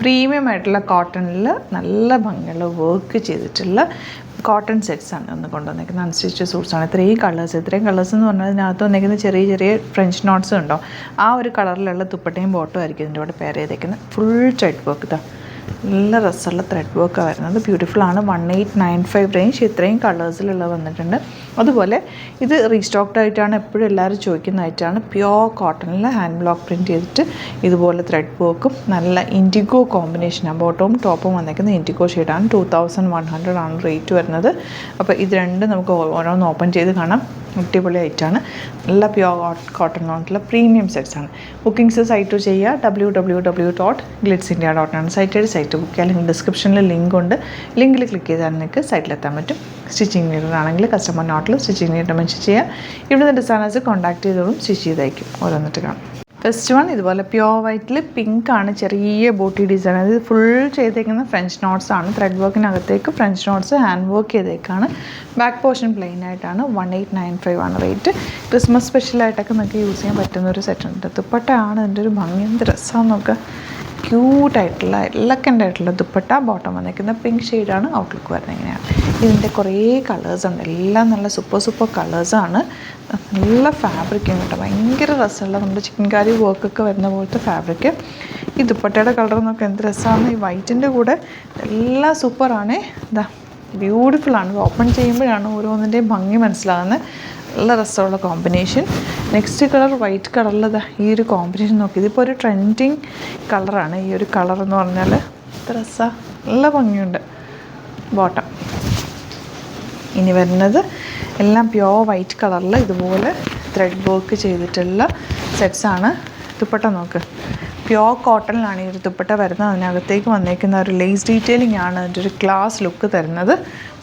Premium ആയിട്ടുള്ള കോട്ടണിൽ നല്ല ഭംഗിയുള്ള വർക്ക് ചെയ്തിട്ടുള്ള കോട്ടൺ സെറ്റ്സാണ് ഒന്ന് കൊണ്ടുവന്നിരിക്കുന്നത്. അൺസ്റ്റിച്ച് സൂട്ട്സാണ്. ഇത്രയും കളേഴ്സ് എന്ന് പറഞ്ഞാൽ ഇതിനകത്ത് വന്നിരിക്കുന്ന ചെറിയ ചെറിയ ഫ്രഞ്ച് നോട്ട്സ് ഉണ്ടോ, ആ ഒരു കളറിലുള്ള ദുപ്പട്ടയും ബോട്ടും ആയിരിക്കും ഇതിൻ്റെ കൂടെ പെയർ ചെയ്തേക്കുന്നത്. ഫുൾ ത്രെഡ് വർക്ക് ഇതാ, നല്ല രസമുള്ള ത്രെഡ് വർക്കാണ് വരുന്നത്. ബ്യൂട്ടിഫുൾ ആണ്. 1895 റേഞ്ച്. ഇത്രയും കളേഴ്സിലുള്ള വന്നിട്ടുണ്ട്. അതുപോലെ ഇത് റീസ്റ്റോക്ഡ് ആയിട്ടാണ്, എപ്പോഴും എല്ലാവരും ചോദിക്കുന്നതായിട്ടാണ്. പ്യോർ കോട്ടണിൽ ഹാൻഡ് ബ്ലോക്ക് പ്രിൻറ്റ് ചെയ്തിട്ട് ഇതുപോലെ ത്രെഡ് വർക്കും നല്ല ഇൻഡിഗോ കോമ്പിനേഷനാണ്. ബോട്ടവും ടോപ്പും വന്നിരിക്കുന്നത് ഇൻഡിഗോ ഷെയ്ഡാണ്. 2100 ആണ് റേറ്റ് വരുന്നത്. അപ്പോൾ ഇത് രണ്ടും നമുക്ക് ഓരോന്ന് ഓപ്പൺ ചെയ്ത് കാണാം. അടിപൊളി ആയിട്ടാണ്. നല്ല പ്യോർ കോട്ടൺ കൊണ്ടുള്ള പ്രീമിയം സെറ്റ്സാണ്. ബുക്കിംഗ്സ് സൈറ്റ് ചെയ്യുക. www.glitzindia.in ആണ് സൈറ്റ് ബുക്ക് ചെയ്യുക. അല്ലെങ്കിൽ ഡിസ്ക്രിപ്ഷനിൽ ലിങ്ക് ഉണ്ട്. ലിങ്കിൽ ക്ലിക്ക് ചെയ്താൽ നിങ്ങൾക്ക് സൈറ്റിലെത്താൻ പറ്റും. സ്റ്റിച്ചിങ് നീഡർ ആണെങ്കിൽ കസ്റ്റമർ നോട്ടിൽ സ്റ്റിച്ചിങ് നീഡർ മെൻഷൻ ചെയ്യുക. ഇവിടുന്ന് ഡിസൈനേഴ്സ് കോൺടാക്ട് ചെയ്തോളും, സ്റ്റിച്ച് ചെയ്തയക്കും. ഓരോന്നിട്ട് കാണാം. ഫസ്റ്റ് വൺ ഇതുപോലെ പ്യോർ വൈറ്റിൽ പിങ്ക് ആണ്, ചെറിയ ബോട്ടി ഡിസൈൻ. ഇത് ഫുൾ ചെയ്തേക്കുന്ന ഫ്രഞ്ച് നോട്ട്സ് ആണ്. ത്രെഡ് വർക്കിനകത്തേക്ക് ഫ്രഞ്ച് നോട്ട്സ് ഹാൻഡ് വർക്ക് ചെയ്തേക്കാണ്. ബാക്ക് പോർഷൻ പ്ലെയിൻ ആയിട്ടാണ്. 1895 ആണ് റേറ്റ്. ക്രിസ്മസ് സ്പെഷ്യലായിട്ടൊക്കെ നിങ്ങൾക്ക് യൂസ് ചെയ്യാൻ പറ്റുന്ന ഒരു സെറ്റ് ഉണ്ട്. ദുപ്പട്ടയാണ് ഇതിൻ്റെ ഒരു ഭംഗി. എന്ത് രസമാണെന്ന് നോക്കുക. ക്യൂട്ടായിട്ടുള്ള എലഗൻ്റ് ആയിട്ടുള്ള ദുപ്പട്ട. ബോട്ടം വന്നിരിക്കുന്ന പിങ്ക് ഷെയ്ഡാണ്. ഔട്ട്ലുക്ക് വരുന്നത് ഇങ്ങനെയാണ്. ഇതിൻ്റെ കുറേ കളേഴ്സ് ഉണ്ട്. എല്ലാം നല്ല സൂപ്പർ കളേഴ്സാണ്. നല്ല ഫാബ്രിക്കും കേട്ടോ. ഭയങ്കര രസമുള്ള നമ്മുടെ ചിക്കൻ കറി വർക്കൊക്കെ വരുന്ന പോലത്തെ ഫാബ്രിക്. ഈ ദുപ്പട്ടയുടെ കളർ നോക്കുക എന്ത് രസമാണ്. ഈ വൈറ്റിൻ്റെ കൂടെ എല്ലാം സൂപ്പറാണ്. ഇതാ ബ്യൂട്ടിഫുള്ളാണ്. ഓപ്പൺ ചെയ്യുമ്പോഴാണ് ഓരോന്നിൻ്റെയും ഭംഗി മനസ്സിലാകുന്നത്. നല്ല രസമുള്ള കോമ്പിനേഷൻ. നെക്സ്റ്റ് കളർ വൈറ്റ് കളറിൽ ഈ ഒരു കോമ്പിനേഷൻ നോക്കി. ഇതിപ്പോൾ ഒരു ട്രെൻഡിങ് കളറാണ്. ഈ ഒരു കളർ എന്ന് പറഞ്ഞാൽ എത്ര രസമാണ്. നല്ല ഭംഗിയുണ്ട്. ബോട്ടം ഇനി വരുന്നത് എല്ലാം പ്യോർ വൈറ്റ് കളറിൽ ഇതുപോലെ ത്രെഡ് വർക്ക് ചെയ്തിട്ടുള്ള സെറ്റ്സാണ്. ദുപ്പട്ട നോക്ക്. പ്യോർ കോട്ടണിലാണ് ഈ ഒരു ദുപ്പട്ട വരുന്നത്. അതിനകത്തേക്ക് വന്നേക്കുന്ന ഒരു ലേസ് ഡീറ്റെയിലിംഗ് ആണ് അതിൻ്റെ ഒരു ക്ലാസ് ലുക്ക് തരുന്നത്.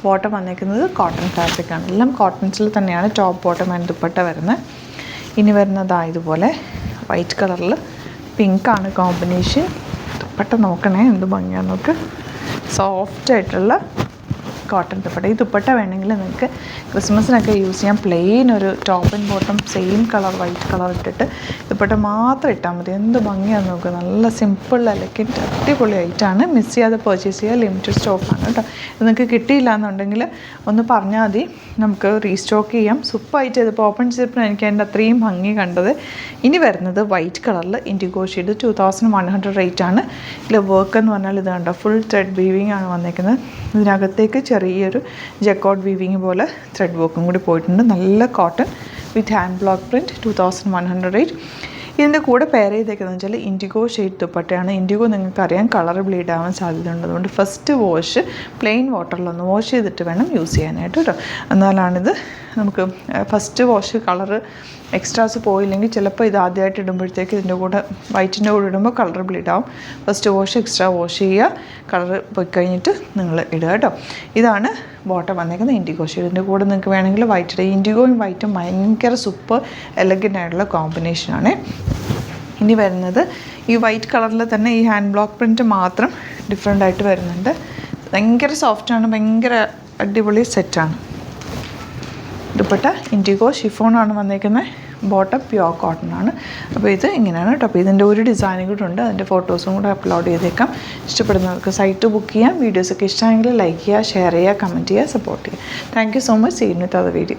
ബോട്ടം വന്നേക്കുന്നത് കോട്ടൺ ഫാബ്രിക്കാണ്. എല്ലാം കോട്ടൺസിൽ തന്നെയാണ് ടോപ്പ് ബോട്ടം ആൻഡ് ദുപ്പട്ട വരുന്നത്. ഇനി വരുന്നതാ ഇതുപോലെ വൈറ്റ് കളറിൽ പിങ്കാണ് കോമ്പിനേഷൻ. ദുപ്പട്ട നോക്കണേ എന്ത് ഭംഗിയാണ് നോക്ക്. സോഫ്റ്റായിട്ടുള്ള കോട്ടൺ ദുപ്പട്ട. ഈ ദുപ്പട്ട വേണമെങ്കിൽ നിങ്ങൾക്ക് ക്രിസ്മസിനൊക്കെ യൂസ് ചെയ്യാം. പ്ലെയിൻ ഒരു top and bottom same colour white colour ഇട്ടിട്ട് ദുപ്പട്ട മാത്രം ഇട്ടാൽ മതി. എന്ത് ഭംഗിയാണെന്ന് നോക്കുക. നല്ല സിമ്പിൾ എലഗൻ്റ് അടിപൊളിയായിട്ടാണ്. മിസ് ചെയ്യാതെ പർച്ചേസ് ചെയ്യുക. ലിമിറ്റഡ് സ്റ്റോക്കാണ് കേട്ടോ. ഇത് നിങ്ങൾക്ക് കിട്ടിയില്ല എന്നുണ്ടെങ്കിൽ ഒന്ന് പറഞ്ഞാൽ മതി, നമുക്ക് റീസ്റ്റോക്ക് ചെയ്യാം. സൂപ്പറായിട്ട് ഇതിപ്പോൾ ഓപ്പൺ ചെയ്തപ്പോൾ എനിക്ക് അതിൻ്റെ അത്രയും ഭംഗി കണ്ടത്. ഇനി വരുന്നത് വൈറ്റ് കളറിൽ ഇൻഡിഗോ ഷെയ്ഡ്. 2100 റേറ്റ് ആണ്. ഇതിൽ വർക്ക് എന്ന് പറഞ്ഞാൽ ഇത് കണ്ടോ, ഫുൾ ത്രെഡ് വീവിങ് ആണ് വന്നിരിക്കുന്നത്. ഇതിനകത്തേക്ക് ചെറിയൊരു ജക്കോട്ട് വീവിങ് പോലെ ത്രെഡ് വർക്കും കൂടി പോയിട്ടുണ്ട്. നല്ല കോട്ടൺ വിത്ത് ഹാൻഡ് ബ്ലോക്ക് പ്രിൻറ്റ്. 2100 റേറ്റ്. ഇതിൻ്റെ കൂടെ പെയർ ചെയ്തേക്കുന്നത് വെച്ചാൽ ഇൻഡിഗോ ഷെയ്ഡ് ദുപ്പട്ടയാണ്. ഇൻഡിഗോ നിങ്ങൾക്കറിയാം കളർ ബ്ലീഡ് ആവാൻ സാധ്യതയുണ്ട്. അതുകൊണ്ട് ഫസ്റ്റ് വാഷ് പ്ലെയിൻ വാട്ടറിലൊന്ന് വാഷ് ചെയ്തിട്ട് വേണം യൂസ് ചെയ്യാനായിട്ട് കേട്ടോ. എന്നാലാണിത് നമുക്ക് ഫസ്റ്റ് വാഷ് കളറ് എക്സ്ട്രാസ് പോയില്ലെങ്കിൽ ചിലപ്പോൾ ഇത് ആദ്യമായിട്ട് ഇടുമ്പോഴത്തേക്ക് ഇതിൻ്റെ കൂടെ വൈറ്റിൻ്റെ കൂടെ ഇടുമ്പോൾ കളർ ബ്ലീഡ് ആവും. ഫസ്റ്റ് വാഷ് എക്സ്ട്രാ വാഷ് ചെയ്യുക. കളർ പോയി കഴിഞ്ഞിട്ട് നിങ്ങൾ ഇടുക കേട്ടോ. ഇതാണ് ബോട്ടം വന്നേക്കുന്നത് ഇൻഡിഗോ ഷെയ്ഡ്. ഇതിൻ്റെ കൂടെ നിങ്ങൾക്ക് വേണമെങ്കിൽ വൈറ്റ് ഇടുക. ഇൻഡിഗോയും വൈറ്റും ഭയങ്കര സൂപ്പർ എലഗൻ്റ് ആയിട്ടുള്ള കോമ്പിനേഷനാണ്. ഇനി വരുന്നത് ഈ വൈറ്റ് കളറിൽ തന്നെ ഈ ഹാൻഡ് ബ്ലോക്ക് പ്രിൻറ്റ് മാത്രം ഡിഫറെൻ്റ് ആയിട്ട് വരുന്നുണ്ട്. ഭയങ്കര സോഫ്റ്റാണ്. ഭയങ്കര അടിപൊളി സെറ്റാണ്. ദുപ്പട്ട ഇൻഡിഗോ ഷിഫോണാണ് വന്നേക്കുന്നത്. ബോട്ടം പ്യോർ കോട്ടൺ ആണ്. അപ്പോൾ ഇത് ഇങ്ങനെയാണ് കേട്ടോ. അപ്പോൾ ഇതിൻ്റെ ഒരു ഡിസൈനും കൂടെ ഉണ്ട്. അതിൻ്റെ ഫോട്ടോസും കൂടെ അപ്ലോഡ് ചെയ്തേക്കാം. ഇഷ്ടപ്പെടുന്നവർക്ക് സൈറ്റ് ബുക്ക് ചെയ്യാം. വീഡിയോസൊക്കെ ഇഷ്ടമായെങ്കിൽ ലൈക്ക് ചെയ്യുക, ഷെയർ ചെയ്യുക, കമൻറ്റ് ചെയ്യുക, സപ്പോർട്ട് ചെയ്യുക. Thank you so much. See you with other video.